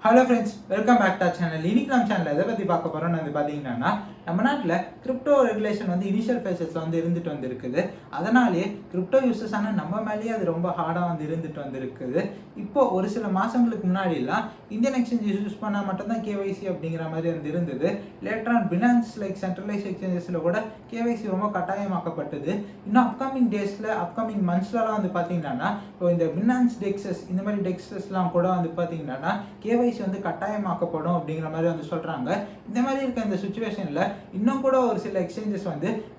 Hello friends, welcome back to our channel. இன்னைக்கு நம்ம சேனலில் எதை பற்றி பார்க்க போகிறோம்னு பார்த்தீங்கன்னா, நம்ம நாட்டில் கிரிப்டோ ரெகுலேஷன் இனிஷியல் ஃபேஸஸில் இருந்துட்டு வந்திருக்குது. அதனாலேயே கிரிப்டோ யூசர்ஸான நம்ம மேலேயே அது ரொம்ப ஹார்டாக இருந்துட்டு வந்திருக்குது. இப்போது ஒரு சில மாதங்களுக்கு முன்னாடிலாம் இந்தியன் எக்ஸ்சேஞ்ச் யூஸ் பண்ணால் மட்டும்தான் KYC அப்படிங்கிற மாதிரி இருந்தது. லேட்டராக பினான்ஸ் லைக் சென்ட்ரலைஸ் எக்ஸ்சேஞ்சஸில் கூட KYC ரொம்ப கட்டாயமாக்கப்பட்டது. இன்னும் அப்கமிங் டேஸில் அப்கமிங் மந்த்ஸ்லாம் பார்த்தீங்கன்னா, இப்போ இந்த பினான்ஸ் டெக்ஸஸ் இந்த மாதிரி டெக்ஸஸ்லாம் கூட பார்த்தீங்கன்னா KYC கட்டாயமாக்கப்படும் அப்படிங்கிற மாதிரி சொல்றாங்க. இந்த மாதிரி இருக்க இந்த சிச்சுவேஷன்ல இன்னும் கூட ஒரு சில எக்ஸ்சேஞ்சஸ்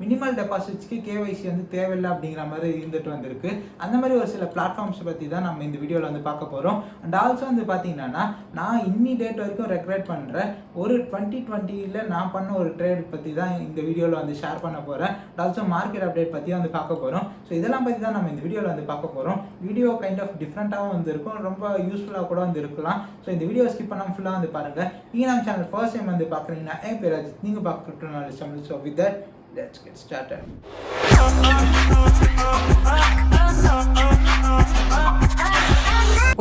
மினிமல் டெபாசிட்ஸ்க்கு KYC தேவையில்லை அப்படிங்கிற மாதிரி இருந்துட்டு வந்திருக்கு. அந்த மாதிரி ஒரு சில பிளாட்ஃபார்ம்ஸ் பத்தி தான் நம்ம இந்த வீடியோல பார்க்க போறோம். அண்ட் ஆல்சோ பாத்தீங்கன்னா, நான் இன்னி டேட் வரைக்கும் ரெக்ரெட் பண்றேன் ஒரு 2020ல நான் பண்ண ஒரு ட்ரேட் பத்தி தான் இந்த வீடியோல ஷேர் பண்ண போறேன். அண்ட் ஆல்சோ மார்க்கெட் அப்டேட் பத்தி பார்க்க போறோம். ஸோ இதெல்லாம் பத்தி தான் நம்ம இந்த வீடியோல பார்க்க போறோம். வீடியோ கைண்ட் ஆஃப் டிஃப்ரெண்டாகவும் இருக்கும், ரொம்ப யூஸ்ஃபுல்லா கூட இருக்கலாம். ஸோ இந்த வீடியோ ஸ்கிப் பண்ணாம ஃபுல்லா பாருங்க. நீங்க நம்ம சேனல் ஃபர்ஸ்ட் டைம் பாக்குறீங்கன்னா என் பேர் அஜித், நீங்க பார்க்குற knowledge channel. So with that let's get started.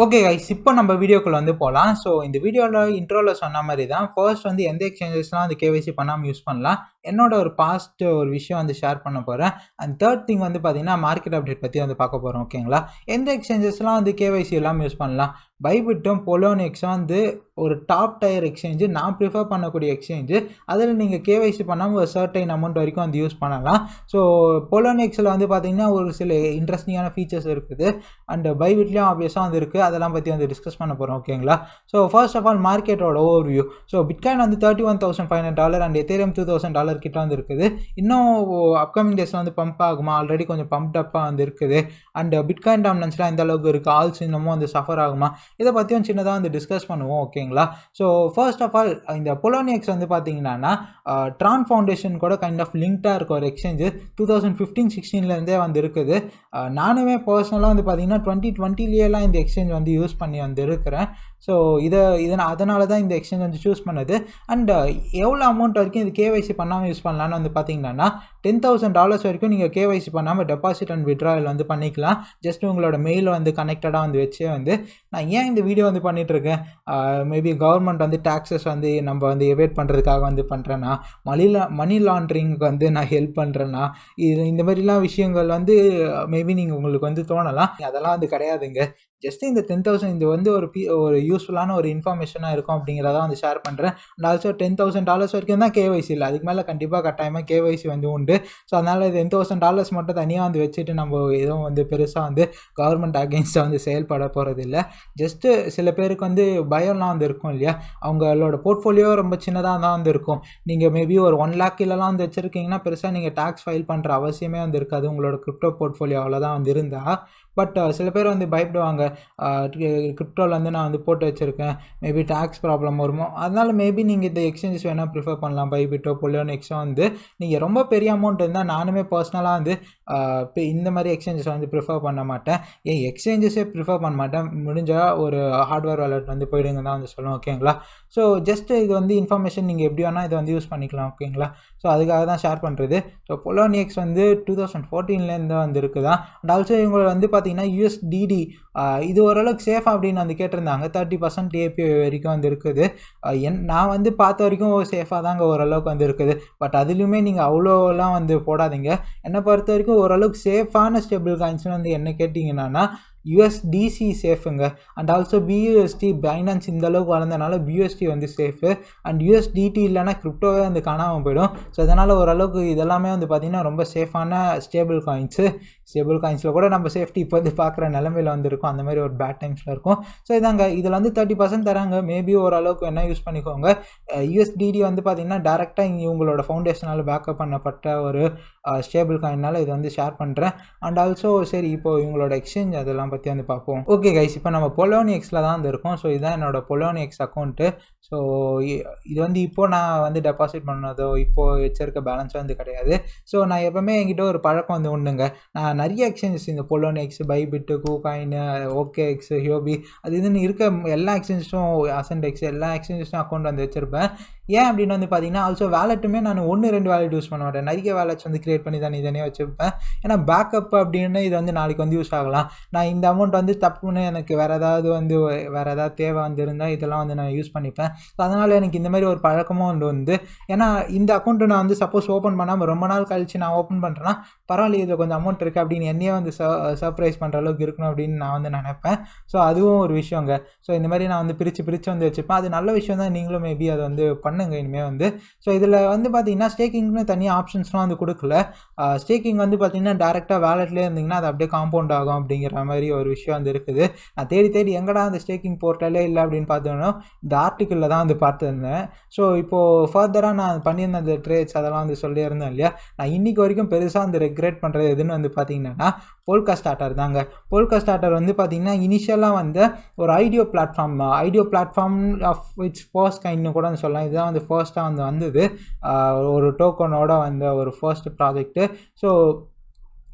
Okay guys, இப்போ நம்ம வீடியோக்குள்ள போகலாம். ஸோ இந்த வீடியோவில் இன்ட்ரோவில் சொன்ன மாதிரி தான் ஃபர்ஸ்ட் எந்த எக்ஸ்சேஞ்சஸ்லாம் KYC பண்ணாமல் யூஸ் பண்ணலாம், என்னோட ஒரு பாஸ்ட் ஒரு விஷயம் ஷேர் பண்ண போகிறேன். அண்ட் தேர்ட் திங் பார்த்தீங்கன்னா மார்க்கெட் அப்டேட் பற்றி பார்க்க போகிறோம். ஓகேங்களா, எந்த எக்ஸ்சேஞ்சஸ்லாம் KYC எல்லாம் யூஸ் பண்ணலாம். பைபிட்டும் பொலோனிக்ஸும் ஒரு டாப் டயர் எக்ஸ்சேஞ்சு, நான் ப்ரிஃபர் பண்ணக்கூடிய எக்ஸ்சேஞ்சு. அதில் நீங்கள் KYC பண்ணாமல் ஒரு சர்டைன் அமௌண்ட் வரைக்கும் யூஸ் பண்ணலாம். ஸோ பொலோனிக்ஸில் பார்த்தீங்கன்னா ஒரு சில இன்ட்ரெஸ்டிங்கான ஃபீச்சர்ஸ் இருக்குது. அண்ட் பைபிட்லேயும் ஆப்வியஸாக இருக்குது. அதெல்லாம் பற்றி டிஸ்கஸ் பண்ண போகிறோம். ஓகேங்களா, ஸோ ஃபர்ஸ்ட் ஆஃப் ஆல் மார்க்கெட்டோட overview. So bitcoin $31,500 and ethereum $2,000 கிட்ட இருக்குது. இன்னும் அப்கமிங் டேஸில் பம்ப் ஆகுமா? ஆல்ரெடி கொஞ்சம் பம்ப்ட் அப்பாக இருக்குது. அண்ட் பிட்காயின் டாமினன்ஸ்லாம் எந்த அளவுக்கு இருக்குது, ஆல்ஸ் இன்னமும் சஃபர் ஆகுமா, இதை பற்றியும் சின்னதாக டிஸ்கஸ் பண்ணுவோம். ஓகேங்களா, ஸோ ஃபர்ஸ்ட் ஆஃப் ஆல் இந்த பொலோனிக்ஸ் பார்த்தீங்கன்னா ட்ரான் ஃபவுண்டேஷன் கூட கைண்ட் ஆஃப் லிங்க்டாக இருக்க ஒரு எக்ஸ்சேஞ்சு 2015-16 இருக்குது. நானுமே பர்சனலாக பார்த்தீங்கன்னா 2020 இந்த எக்ஸ்சேஞ்ச் யூஸ் பண்ணி இருக்கிறேன். ஸோ அதனால தான் இந்த எக்ஸ்சேஞ்ச் சூஸ் பண்ணது. அண்ட் எவ்வளோ அமௌண்ட் வரைக்கும் இது KYC பண்ணாமல் யூஸ் பண்ணலான்னு பார்த்தீங்கன்னா $10,000 வரைக்கும் நீங்கள் KYC பண்ணாமல் டெபாசிட் அண்ட் விட்ராயல் பண்ணிக்கலாம். ஜஸ்ட் உங்களோட மெயில் கனெக்டடாக வச்சு நான் ஏன் இந்த வீடியோ பண்ணிகிட்ருக்கேன், மேபி கவர்மெண்ட் டேக்ஸஸ் நம்ம எவேட் பண்ணுறதுக்காக பண்ணுறேன்னா, மணி லாண்ட்ரிங்க்கு நான் ஹெல்ப் பண்ணுறேன்னா, இந்த மாதிரிலாம் விஷயங்கள் மேபி நீங்கள் உங்களுக்கு தோணலாம். அதெல்லாம் கிடையாதுங்க. ஜஸ்ட் இந்த 10,000 இது ஒரு யூஸ்ஃபுல்லான ஒரு இன்ஃபர்மேஷனாக இருக்கும் அப்படிங்கிறத ஷேர் பண்ணுறேன். அண்ட் ஆல்சோ $10,000 வரைக்கும் தான் KYC இல்லை, அதுக்கு மேலே கண்டிப்பாக கட்டாயமாக KYC உண்டு. ஸோ அதனால் $10,000 மட்டும் தனியாக வச்சுட்டு நம்ம எதுவும் பெருசாக கவர்மெண்ட் அகெயின்ஸ்டாக செயல்பட போகிறது இல்லை. ஜஸ்ட்டு சில பேருக்கு பயம்லாம் இருக்கும் இல்லையா, அவங்களோட போர்ட்ஃபோலியோ ரொம்ப சின்னதாக தான் இருக்கும். நீங்கள் மேபி ஒரு 1 lakh கிலலாம் வச்சுருக்கீங்கன்னா பெருசாக நீங்கள் டேக்ஸ் ஃபைல் பண்ணுற அவசியமே இருக்காது உங்களோட கிரிப்டோ போர்ட்ஃபோலியோ அவ்வளோதான் இருந்தால். பட் சில பேர் பயப்படுவாங்க, கிரிப்டோவில் நான் போட்டு வச்சுருக்கேன், மேபி டேக்ஸ் ப்ராப்ளம் வருமோ. அதனால் மேபி நீங்கள் இந்த எக்ஸ்சேஞ்சஸ் வேணால் ப்ரிஃபர் பண்ணலாம். பைபிட்டோ பொலோனிக்ஸோ நீங்கள் ரொம்ப பெரிய அமௌண்ட் இருந்தால், நானுமே பர்சனலாக இந்த மாதிரி எக்ஸ்சேஞ்சஸ் ப்ரிஃபர் பண்ண மாட்டேன். எக்ஸ்சேஞ்சஸே ப்ரிஃபர் பண்ண மாட்டேன். முடிஞ்சால் ஒரு ஹார்ட்வேர் வாலெட் போயிடுங்க தான் சொல்லுவோம். ஓகேங்களா, ஸோ ஜஸ்ட் இது இன்ஃபர்மேஷன் நீங்கள் எப்படி வேணால் இதை யூஸ் பண்ணிக்கலாம். ஓகேங்களா, ஸோ அதுக்காக தான் ஷேர் பண்ணுறது. ஸோ பொலோனிக்ஸ் 2014 இருக்குதா. அண்ட் ஆல்சோ இவங்க பார்த்தீங்கன்னா USDD இது ஓரளவுக்கு சேஃப் அப்படின்னு கேட்டிருந்தாங்க. 30% API வரைக்கும் இருக்குது. நான் பார்த்த வரைக்கும் சேஃபாக தாங்க ஓரளவுக்கு இருக்குது. பட் அதுலேயுமே நீங்கள் அவ்வளோலாம் போடாதீங்க. என்னை பொறுத்த வரைக்கும் ஓரளவுக்கு சேஃபான ஸ்டேபிள் காயின்ஸ் என்ன கேட்டிங்கன்னா USDC சேஃபுங்க. அண்ட் ஆல்சோ BUSD, பைனான்ஸ் இந்த அளவுக்கு வளர்ந்தனால BUSD சேஃபு. அண்ட் USDT இல்லைனா கிரிப்டோவே காணாமல் போயிடும். ஸோ அதனால் ஓரளவுக்கு இதெல்லாமே பார்த்திங்கன்னா ரொம்ப சேஃபான ஸ்டேபிள் காயின்ஸில் கூட நம்ம சேஃப்டி இப்போ பார்க்குற நிலமையில் இருக்கும். அந்த மாதிரி ஒரு பேட் டைம்ஸில் இருக்கும். ஸோ இதாங்க, இதில் 30% தராங்க. மேபி ஓரளவுக்கு என்ன யூஸ் பண்ணிக்கோங்க. USDD பார்த்திங்கன்னா டேரெக்டாக இவங்களோட ஃபவுண்டேஷனால் பேக்கப் பண்ணப்பட்ட ஒரு ஸ்டேபிள் காயினால் இது ஷேர் பண்ணுறேன். அண்ட் ஆல்சோ சரி, இப்போது இவங்களோட எக்ஸ்சேஞ்ச் அதெல்லாம் பற்றி பார்ப்போம். ஓகே கைஸ், இப்போ நம்ம பொலோனிக்ஸில் தான் இருக்கோம். ஸோ இதுதான் என்னோட பொலோனிக்ஸ் அக்கௌண்ட்டு. ஸோ இது இப்போது நான் டெபாசிட் பண்ணதோ இப்போது வச்சிருக்க பேலன்ஸ் கிடையாது. ஸோ நான் எப்போவுமே என்கிட்ட ஒரு பழக்கம் உண்டுங்க. நான் நிறைய எக்ஸ்சேஞ்சஸ் இந்த பொலோனிக்ஸ், பைபிட்டு, கூகாயின், OKX, ஹியோபி அது இதுன்னு இருக்க எல்லா எக்ஸ்சேஞ்சஸும், அசன்டெக்ஸ் எல்லா எக்ஸ்சேஞ்சஸும் அக்கௌண்ட் வச்சுருப்பேன். ஏன் அப்படின்னு பார்த்தீங்கன்னா, ஆல்சோ வேலெட்டுமே நான் 1-2 வேலெட் யூஸ் பண்ண மாட்டேன். நிறைய வேலெட்ஸ் கிரியேட் பண்ணி தனியாக வச்சுருப்பேன். ஏன்னா பேக்கப் அப்படின்னு இது நாளைக்கு யூஸ் ஆகலாம். நான் இந்த அமௌண்ட் வந்து தப்புன்னு எனக்கு வேறு ஏதாவது தேவை வந்து இருந்தால் இதெல்லாம் வந்து நான் யூஸ் பண்ணிப்பேன். ஸோ அதனால் எனக்கு இந்த மாதிரி ஒரு பழக்கமும் வந்து ஏன்னா இந்த அக்கௌண்ட்டு நான் வந்து சப்போஸ் ஓப்பன் பண்ணாமல் ரொம்ப நாள் கழிச்சு நான் ஓப்பன் பண்ணுறேன்னா பரவாயில்ல, இதில் கொஞ்சம் அமௌண்ட் இருக்குது அப்படின்னு என்னையே வந்து சர்ப்ரைஸ் பண்ணுற அளவுக்கு இருக்கணும் அப்படின்னு நான் வந்து நினைப்பேன். ஸோ அதுவும் ஒரு விஷயங்க. ஸோ இந்த மாதிரி நான் வந்து பிரித்து வந்து வச்சுப்பேன். அது நல்ல விஷயம் தான். நீங்களும் மேபி அதை வந்து பண்ணுங்க இனிமேல் வந்து. ஸோ இதில் வந்து பார்த்தீங்கன்னா ஸ்டேக்கிங்னு தனியாக ஆப்ஷன்ஸ்லாம் வந்து கொடுக்கல. ஸ்டேக்கிங் வந்து பார்த்தீங்கன்னா டேரெக்டாக வேலட்லேயே இருந்தீங்கன்னா அது அப்படியே காம்பவுண்ட் ஆகும் அப்படிங்கிற மாதிரி ஒரு விஷயம் வந்து இருக்குது. நான் தேடி எங்கடா அந்த ஸ்டேக்கிங் போர்ட்டலே இல்லை அப்படின்னு பார்த்தோன்னா இந்த ஆர்டிக்கிளில் தான் வந்து பார்த்துருந்தேன். ஸோ இப்போது ஃபர்தராக நான் பண்ணியிருந்த அந்த ட்ரேட்ஸ் அதெல்லாம் வந்து சொல்லியிருந்தேன் இல்லையா, நான் இன்றைக்கி வரைக்கும் பெருசாக வந்து ரெக்ரெட் பண்ணுறது எதுன்னு வந்து பார்த்தீங்கன்னா போல்கா ஸ்டார்டர் தாங்க. போல்கா ஸ்டார்டர் வந்து பார்த்தீங்கன்னா இனிஷியலாக வந்து ஒரு ஐடியோ பிளாட்ஃபார்ம் ஆஃப் இட்ஸ் ஃபர்ஸ்ட் கைண்ட்னு கூட சொல்லலாம். இதுதான் வந்து ஃபர்ஸ்ட்டாக வந்து வந்தது ஒரு டோக்கனோட வந்த ஒரு ஃபர்ஸ்ட் ப்ராஜெக்ட்டு. ஸோ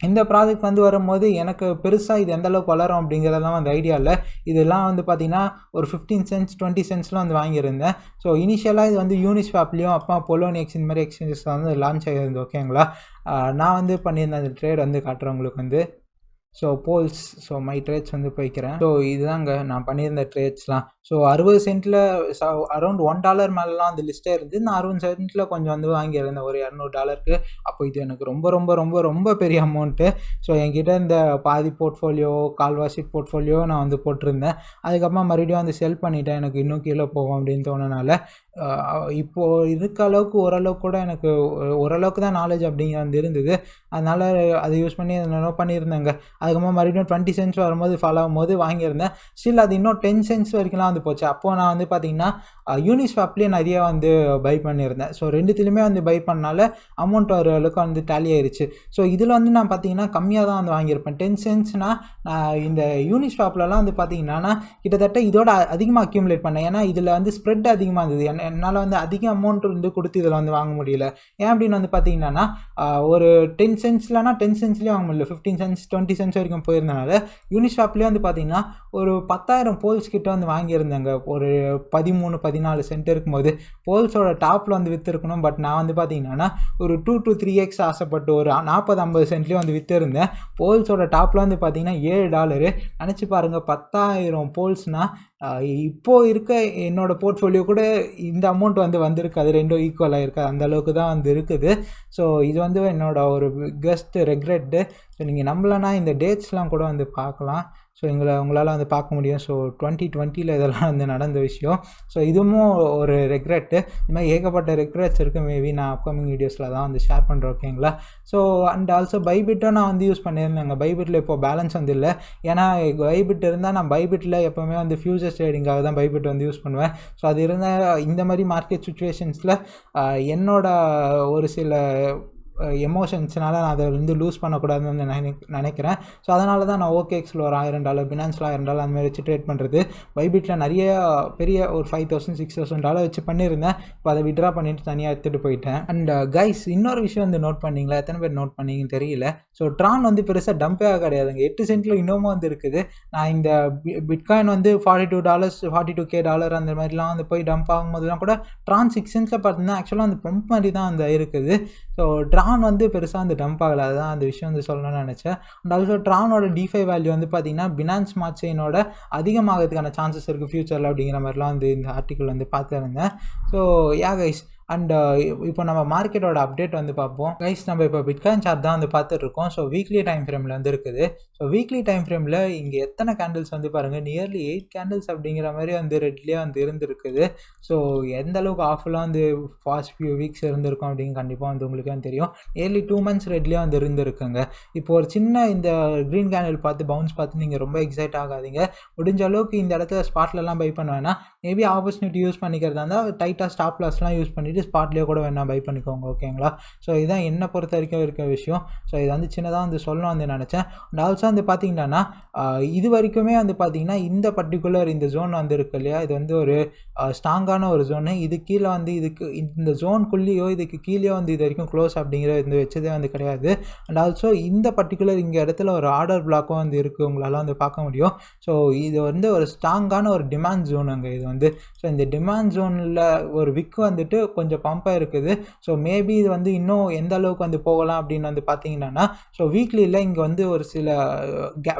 இந்த ப்ராஜெக்ட் வந்து வரும்போது எனக்கு பெருசாக இது எந்தளவுக்கு வளரும் அப்படிங்கிறதெல்லாம் வந்து ஐடியா இல்லை. இதெல்லாம் வந்து பார்த்திங்கன்னா ஒரு 15 சென்ட்ஸ் 20 சென்ட்ஸ்லாம் வந்து வாங்கியிருந்தேன். ஸோ இனிஷியலாக இது வந்து யூனிஸ்வாப்லேயும் அப்பா பொலோனிக்ஸ் இந்த மாதிரி எக்ஸ்சேஞ்சஸில் வந்து லான்ச் ஆகியிருந்தது. ஓகேங்களா, நான் வந்து பண்ணியிருந்த அந்த ட்ரேட் வந்து காட்டுறேன் உங்களுக்கு வந்து. ஸோ போல்ஸ் மை ட்ரேட்ஸ் வந்து போய்க்கிறேன். ஸோ இதுதாங்க நான் பண்ணியிருந்த ட்ரேட்ஸ்லாம். ஸோ 60 சென்ட்டில் அரௌண்ட் $1 மேலெலாம் அந்த லிஸ்ட்டே இருந்து நான் 60 சென்ட்டில் கொஞ்சம் வந்து வாங்கியிருந்தேன் ஒரு $200. அப்போ இது எனக்கு ரொம்ப ரொம்ப ரொம்ப ரொம்ப பெரிய அமௌண்ட்டு. ஸோ என்கிட்ட இந்த பாதி போர்ட்ஃபோலியோ கால்வாசி போர்ட்ஃபோலியோ நான் வந்து போட்டிருந்தேன். அதுக்கப்புறமா மறுபடியும் வந்து செல் பண்ணிவிட்டேன். எனக்கு இன்னும் கீழே போகும் அப்படின்னு தோணுனால இப்போது இருக்க அளவுக்கு ஓரளவுக்கு கூட எனக்கு ஓரளவுக்கு தான் நாலேஜ் அப்படிங்கிற வந்து இருந்தது. அதனால் அதை யூஸ் பண்ணி என்னென்ன பண்ணியிருந்தேங்க. அதுக்கப்புறமா மறுபடியும் 20 சென்ட்ஸ் வரும்போது ஃபாலோ ஆகும்போது வாங்கியிருந்தேன். ஸ்டில் அது இன்னும் 10 சென்ட்ஸ் வரைக்கும்லாம் வந்து போச்சு. அப்போது நான் வந்து பார்த்திங்கன்னா யூனிஸ்வாப்லேயே நிறையா வந்து பை பண்ணியிருந்தேன். ஸோ ரெண்டுத்துலேயுமே வந்து பை பண்ணால அமௌண்ட் ஒரு அளவுக்கு வந்து டேலி ஆயிடுச்சு. ஸோ இதில் வந்து நான் பார்த்திங்கன்னா கம்மியாக தான் வந்து வாங்கியிருப்பேன். 10 சென்ட்ஸ்னால் நான் இந்த யூனிஸ்வாப்லலாம் வந்து பார்த்திங்கன்னா கிட்டத்தட்ட இதோட அதிகமாக அக்யூமுலேட் பண்ணேன். ஏன்னா இதில் வந்து ஸ்ப்ரெட் அதிகமாக இருந்தது. என்னால் வந்து அதிக அமௌண்ட் வந்து கொடுத்து இதில் வந்து வாங்க முடியல. ஏன் அப்படின்னு வந்து பார்த்திங்கன்னா ஒரு 10 சென்ட்ஸ்லனா 10 சென்ட்ஸ்லேயே வாங்க முடியல. 15 சென்ட்ஸ் 20 சென்ட்ஸ் வரைக்கும் போயிருந்தனால யூனிஸ்வாப்லேயே வந்து பார்த்திங்கன்னா ஒரு 10,000 போல்ஸ் கிட்ட வந்து வாங்கியிருந்தாங்க. ஒரு 13-14 சென்ட் இருக்கும்போது போல்ஸோட டாப்பில் வந்து விற்றுருக்கணும். பட் நான் வந்து பார்த்திங்கன்னா ஒரு 2 to 3x ஆசைப்பட்டு ஒரு 40-50 சென்ட்லேயும் வந்து விற்றுருந்தேன். போல்ஸோட டாப்பில் வந்து பார்த்திங்கன்னா $7. நினச்சி பாருங்கள், 10,000 போல்ஸ்னால் இப்போது இருக்க என்னோடய போர்ட்ஃபோலியோ கூட இந்த அமௌண்ட் வந்து வந்திருக்கு. அது ரெண்டும் ஈக்குவலாக இருக்குது. அந்த அளவுக்கு தான் வந்து இருக்குது. ஸோ இது வந்து என்னோடய ஒரு பிக்கஸ்ட் ரெக்ரெட்டு. ஸோ நீங்கள் நம்பலைன்னா இந்த டேட்ஸ்லாம் கூட வந்து பார்க்கலாம். ஸோ உங்களால் வந்து பார்க்க முடியும். ஸோ 2020 இதெல்லாம் வந்து நடந்த விஷயம். ஸோ இதுவும் ஒரு ரெக்ரெட்டு. இது மாதிரி ஏகப்பட்ட ரெக்ரெட்ஸ் இருக்குது. மேபி நான் அப்கமிங் வீடியோஸில் தான் வந்து ஷேர் பண்ணுறேன். ஓகேங்களா. ஸோ அண்ட் ஆல்சோ பைபிட்டும் நான் வந்து யூஸ் பண்ணியிருந்தேங்க. பைபிட்டில் இப்போ பேலன்ஸ் வந்து இல்லை. ஏன்னா பைபிட் இருந்தால் நான் பைபிட்டில் எப்போவுமே வந்து ஃபியூச்சர்ஸ் ட்ரேடிங்காக தான் பைபிட் வந்து யூஸ் பண்ணுவேன். ஸோ அது இருந்தால் இந்த மாதிரி மார்க்கெட் சுச்சுவேஷன்ஸில் என்னோட ஒரு சில எமோஷன்ஸ்னால நான் அதை வந்து லூஸ் பண்ணக்கூடாதுன்னு நினைக்கிறேன். ஸோ அதனால தான் நான் ஓகேஎக்ஸில் ஒரு $1000 பினான்ஸில் $1000 அந்த மாதிரி வச்சு ட்ரேட் பண்ணுறது. பைபிட்டில் நிறைய பெரிய ஒரு $5,000-6,000 வச்சு பண்ணியிருந்தேன். இப்போ அதை விட்ரா பண்ணிட்டு தனியாக எடுத்துகிட்டு போயிட்டேன். அண்ட் கைஸ், இன்னொரு விஷயம் வந்து நோட் பண்ணிங்களா? எத்தனை பேர் நோட் பண்ணிங்கன்னு தெரியல. ஸோ ட்ரான் வந்து பெருசாக டம்பே கிடையாதுங்க. 8 சென்ட்டில் இன்னமும் வந்து இருக்குது. நான் இந்த பிட்காயின் வந்து $42 அந்த மாதிரிலாம் வந்து போய் டம்ப் ஆகும்போதுலாம் கூட ட்ரான் 6 சென்ட்ஸில் பார்த்தீங்கன்னா ஆக்சுவலாக அந்த பம்ப் மாதிரி தான் அந்த இருக்குது. ஸோ ட்ரான் வந்து பெருசாக வந்து டம்ப் ஆகலை. அதுதான் அந்த விஷயம் வந்து சொல்லணும்னு நினச்சேன். அண்ட் ஆல்சோ ட்ரானோட டிஃபை வேல்யூ வந்து பார்த்திங்கன்னா பினான்ஸ் ஸ்மார்ட் செயினோட அதிகமாகிறதுக்கான சான்சஸ் இருக்குது ஃபியூச்சரில் அப்படிங்கிற மாதிரிலாம் வந்து இந்த ஆர்டிக்கல் வந்து பார்த்துருந்தேன். ஸோ கைஸ், அண்ட் இப்போ நம்ம மார்க்கெட்டோட அப்டேட் வந்து பார்ப்போம். கைஸ், நம்ம இப்போ பிட்காயின் சார்ட் தான் வந்து பார்த்துட்ருக்கோம். ஸோ வீக்லி டைம் ஃப்ரேமில் வந்து இருக்குது. ஸோ வீக்லி டைம் ஃப்ரேமில் இங்கே எத்தனை கேண்டில்ஸ் வந்து பாருங்கள், நியர்லி 8 கேண்டில்ஸ் அப்படிங்கிற மாதிரி வந்து ரெட்லேயே வந்து இருந்துருக்குது. ஸோ எந்த அளவுக்கு ஆஃபுல்லாக வந்து ஃபாஸ்ட் ஃபியூ வீக்ஸ் இருந்திருக்கும் அப்படின்னு கண்டிப்பாக வந்து உங்களுக்கு தெரியும். நியர்லி 2 months ரெட்லேயே வந்து இருந்துருக்குங்க. இப்போ ஒரு சின்ன இந்த க்ரீன் கேண்டில் பார்த்து பவுன்ஸ் பார்த்து நீங்கள் ரொம்ப எக்ஸைட் ஆகாதீங்க. முடிஞ்ச அளவுக்கு இந்த இடத்துல ஸ்பாட்லலாம் பை பண்ணுவேன்னா மேபி ஆப்பர்ச்சுனிட்டி யூஸ் பண்ணிக்கிறதா இருந்தால் டைட்டாக ஸ்டாப் லாஸ்லாம் யூஸ் பண்ணிவிட்டு ஸ்பாட்லேயே கூட வேணால் பை பண்ணிக்கோங்க. ஓகேங்களா. ஸோ இதுதான் என்னை பொறுத்த வரைக்கும் இருக்க விஷயம். ஸோ இது வந்து சின்னதாக வந்து சொல்லணும் வந்து நினச்சேன். அண்ட் ஆல்சோ வந்து பார்த்திங்கன்னா இது வரைக்குமே வந்து பார்த்திங்கன்னா இந்த பர்டிகுலர் இந்த ஜோன் வந்து இருக்கு இல்லையா, இது வந்து ஒரு ஸ்ட்ராங்கான ஒரு ஜோனு. இது கீழே வந்து இதுக்கு இந்த ஜோனுக்குள்ளேயோ இதுக்கு கீழேயோ வந்து இது வரைக்கும் க்ளோஸ் அப்படிங்கிற இந்த வச்சதே வந்து கிடையாது. அண்ட் ஆல்சோ இந்த பர்டிகுலர் இங்கே இடத்துல ஒரு ஆர்டர் பிளாக்கும் வந்து இருக்குது, உங்களால் வந்து பார்க்க முடியும். ஸோ இது வந்து ஒரு ஸ்ட்ராங்கான ஒரு டிமாண்ட் ஜோனுங்க இது வந்து. ஸோ இந்த டிமாண்ட் ஜோனில் ஒரு விக்கு வந்துட்டு கொஞ்சம் பம்பாக இருக்குது. ஸோ மேபி இது வந்து இன்னும் எந்த அளவுக்கு வந்து போகலாம் அப்படின்னு வந்து பார்த்தீங்கன்னா, ஸோ வீக்லியில் இங்கே வந்து ஒரு சில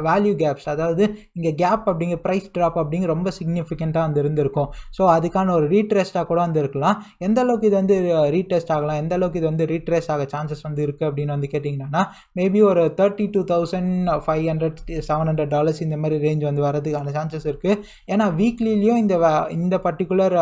வேல்யூ கேப்ஸ், அதாவது இங்கே கேப் அப்படிங்கிற ப்ரைஸ் ட்ராப் அப்படிங்கிற ரொம்ப சிக்னிஃபிகண்ட்டாக வந்து இருந்திருக்கும். ஸோ அதுக்கான ஒரு ரீட்ரெஸ்ட்டாக கூட வந்து இருக்கலாம். எந்த அளவுக்கு இது வந்து ரீடெஸ்ட் ஆகலாம், எந்த அளவுக்கு இது வந்து ரீட்ரேஸ் ஆக சான்சஸ் வந்து இருக்குது அப்படின்னு வந்து கேட்டிங்கன்னா, மேபி ஒரு $32,500 $700 இந்த மாதிரி ரேஞ்ச் வந்து வரதுக்கான சான்சஸ் இருக்குது. ஏன்னா வீக்லிலையும் இந்த பர்டிகுலர்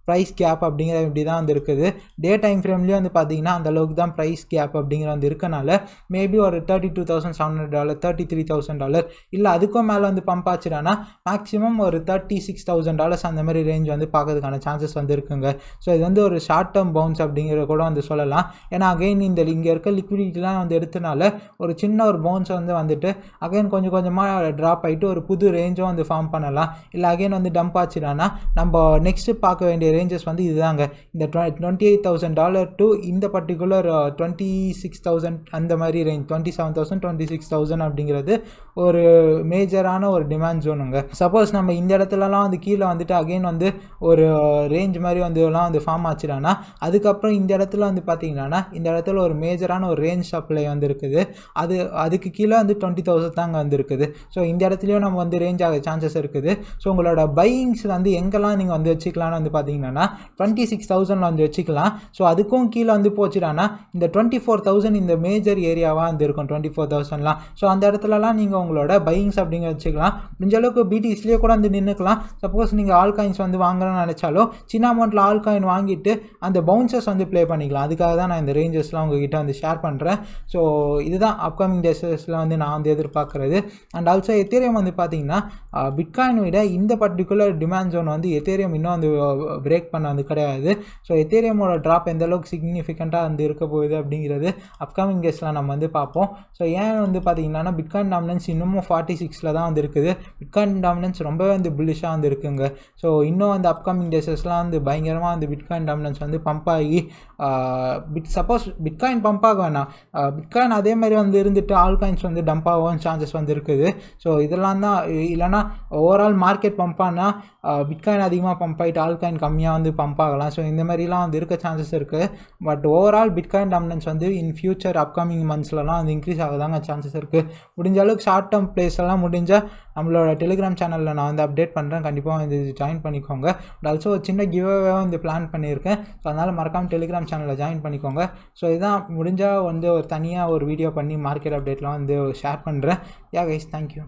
ப்ரைஸ் கேப் அப்படிங்கிற இப்படி தான் வந்து இருக்குது. டே டைம் ஃப்ரேம்லேயும் வந்து பார்த்தீங்கன்னா அந்த அளவுக்கு தான் ப்ரைஸ் கேப் அப்படிங்கிற வந்து இருக்கனால மேபி ஒரு $32,700 $33,000 இல்லை அதுக்கும் மேலே வந்து பம்ப் ஆச்சுன்னா மேக்ஸிமம் ஒரு $36,000 அந்த மாதிரி ரேஞ்ச் வந்து பார்க்கறதுக்கான சான்சஸ் வந்து இருக்குங்க. ஸோ இது வந்து ஒரு ஷார்ட் டேர்ம் பவுன்ஸ் அப்படிங்கிற கூட வந்து சொல்லலாம். ஏன்னா அகைன் இங்கே இருக்க லிக்விடிட்டிலாம் வந்து எடுத்தனால ஒரு சின்ன ஒரு பவுன்ஸ் வந்து வந்துட்டு அகைன் கொஞ்சம் கொஞ்சமாக ட்ராப் ஆகிட்டு ஒரு புது ரேஞ்சும் வந்து ஃபார்ம் பண்ணலாம். இல்லை அகைன் வந்து டம்ப் ஆச்சுன்னா நம்ம நெக்ஸ்ட்டு பார்க்க வேண்டிய ரேஞ்சஸ் வந்து இதுதாங்க. இந்த $28,000 டு இந்த பர்டிகுலர் 26,000 அந்த மாதிரி ரேஞ்ச் 27,000 26,000 அப்படிங்கிறது ஒரு மேஜரான ஒரு டிமாண்ட் ஜோனுங்க. சப்போஸ் நம்ம இந்த இடத்துலலாம் வந்து கீழே வந்துட்டு அகைன் வந்து ஒரு ரேஞ்ச் மாதிரி வந்து எல்லாம் வந்து ஃபார்ம் ஆச்சுன்னா அதுக்கப்புறம் இந்த இடத்துல வந்து பார்த்தீங்கன்னா இந்த இடத்துல ஒரு மேஜரான ஒரு ரேஞ்ச் சப்ளை வந்து இருக்குது. அதுக்கு கீழே வந்து 20,000 தாங்க வந்து இருக்குது. ஸோ இந்த இடத்துலையும் நம்ம வந்து ரேஞ்ச் ஆக சான்சஸ் இருக்குது. ஸோ உங்களோட பையிங்ஸ் வந்து எங்கெல்லாம் நீங்கள் வந்து வச்சுக்கலாம்னு வந்து பார்த்தீங்கன்னா 26,000 வந்து வச்சுக்கலாம். ஸோ அதுக்கும் கீழே வந்து போச்சுடானா இந்த 24,000 இந்த மேஜர் ஏரியாவாக வந்து இருக்கும் 24,000லாம். ஸோ அந்த இடத்துலலாம் நீங்கள் உங்களோட பையிங்ஸ் அப்படிங்க வச்சுக்கலாம். முடிஞ்ச அளவுக்கு பிடிஎஸ்லேயே கூட வந்து நின்றுக்கலாம். சப்போஸ் நீங்கள் ஆல் காயின்ஸ் வந்து வாங்கணும்னு நினச்சாலும் சின்ன அமௌண்ட்டில் ஆல் காயின் வாங்கிட்டு அந்த பவுன்சர்ஸ் வந்து ப்ளே பண்ணிக்கலாம். அதுக்காக தான் நான் இந்த ரேஞ்சஸ்லாம் உங்ககிட்ட வந்து ஷேர் பண்ணுறேன். ஸோ இதுதான் அப்கமிங் டேஸில் வந்து நான் வந்து எதிர்பார்க்குறது. அண்ட் ஆல்சோ எத்தேரியம் வந்து பார்த்தீங்கன்னா பிட்காயின் விட இந்த பர்டிகுலர் டிமாண்ட் ஜோன் வந்து எத்தேரியம் இன்னும் வந்து பிரேக் பண்ண வந்து கிடையாது. ஸோ எத்தேரியமோட ட்ராப் எந்த அளவுக்கு சிக்னிஃபிகண்ட்டாக வந்து இருக்க போகுது அப்படிங்கிறது அப்கமிங் டேஸில் நம்ம வந்து பார்ப்போம். ஸோ ஏன் வந்து பார்த்தீங்கன்னா பிட்காயின் டாமினன்ஸ் இன்னமும் 46 தான் வந்து இருக்குது. பிட்காயின் டாமினன்ஸ் ரொம்பவே வந்து புல்லிஷாக வந்து இருக்குங்க. ஸோ இன்னும் அந்த அப்கமிங் டேஸஸ்லாம் வந்து பயங்கரமாக வந்து பிட்காயின் டாமினன்ஸ் வந்து பம்ப் ஆகி சப்போஸ் பிட்காயின் பம்ப் ஆக வேணாம், பிட்காயின் அதே மாதிரி வந்து இருந்துட்டு ஆல் காயின்ஸ் வந்து டம்ப் ஆகவும் சான்சஸ் வந்து இருக்குது. ஸோ இதெல்லாம் தான், இல்லைனா ஓவரால் மார்க்கெட் பம்ப் ஆனால் பிட்காயின் அதிகமாக பம்ப் ஆகிட்டு ஆல் காயின் கம்மியாக வந்து பம்ப் ஆகலாம். ஸோ இந்த மாதிரிலாம் வந்து இருக்க சான்சஸ் இருக்குது. பட் ஓவரால் பிட்காயின் டாமினன்ஸ் வந்து இன் ஃபியூச்சர் அப்கமிங் மந்த்ஸ்லாம் வந்து இன்க்ரீஸ் ஆகதாங்க சான்சஸ் இருக்குது. முடிஞ்ச அளவுக்கு ஷார்ட் டேர்ம் பிளேஸ் எல்லாம் முடிஞ்சால் நம்மளோட டெலிகிராம் சேனலில் நான் வந்து அப்டேட் பண்ணுறேன். கண்டிப்பாக வந்து ஜாயின் பண்ணிக்கோங்க. பட் ஆல்சோ ஒரு சின்ன கிவ்அவே வந்து பிளான் பண்ணியிருக்கேன். ஸோ அதனால் மறக்காமல் டெலிகிராம் சேனலில் ஜாயின் பண்ணிக்கோங்க. ஸோ இதுதான், முடிஞ்சால் வந்து ஒரு தனியாக ஒரு வீடியோ பண்ணி மார்க்கெட் அப்டேட்லாம் வந்து ஷேர் பண்ணுறேன். யா கைஸ், தேங்க்யூ.